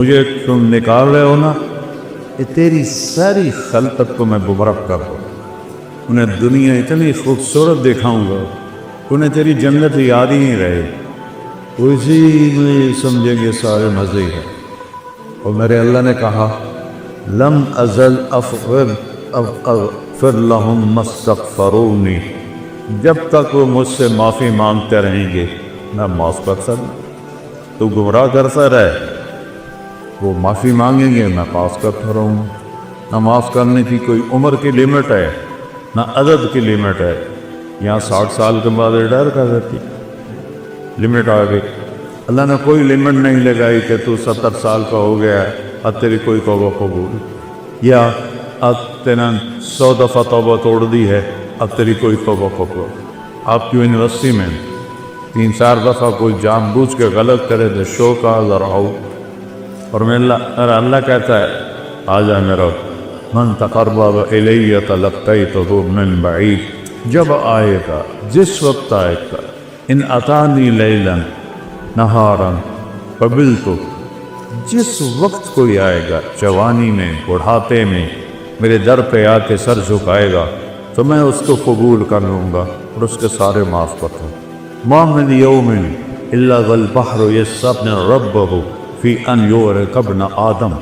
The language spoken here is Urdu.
مجھے تم نکال رہے ہو نا، کہ تیری ساری خلقت کو میں مبارک کر دوں، انہیں دنیا اتنی خوبصورت دکھاؤں گا، انہیں تیری جنت یاد ہی نہیں رہے، اسی میں سمجھیں گے سارے مزے ہیں۔ اور میرے اللہ نے کہا لم ازل اغفر لهم ما استغفرونی، جب تک وہ مجھ سے معافی مانگتے رہیں گے میں معاف کر سکتا۔ تو گمراہ کرتا رہے، وہ معافی مانگیں گے میں معاف کرتا رہوں گا۔ نہ معاف کرنے کی کوئی عمر کی لیمٹ ہے، نہ عدد کی لیمٹ ہے۔ یہاں 60 سال کے بعد ریٹائر کر دیتی، لمٹ آ گئی۔ اللہ نے کوئی لمٹ نہیں لگائی کہ تو 70 سال کا ہو گیا ہے اب تیری کوئی توبہ قبول، یا اب تینا 100 دفعہ توبہ توڑ دی ہے اب تیری کوئی توبہ قبول۔ آپ کی یونیورسٹی میں 3-4 دفعہ کوئی جان بوجھ کے غلط کرے تو شو کا ذرا، اور اللہ کہتا ہے آ جا میرا من تقرب الی تلقیتہ من بعید، جب آئے گا جس وقت آئے گا، ان اتانی لیلا نہارا قبلت، جس وقت کوئی آئے گا جوانی میں بڑھاپے میں میرے در پہ آ کے سر جھکائے گا تو میں اس کو قبول کر لوں گا اور اس کے سارے معاف کر دوں۔ ما من یوم الا والبحر یستغفر ربہ فی ان یغرق ابن آدم،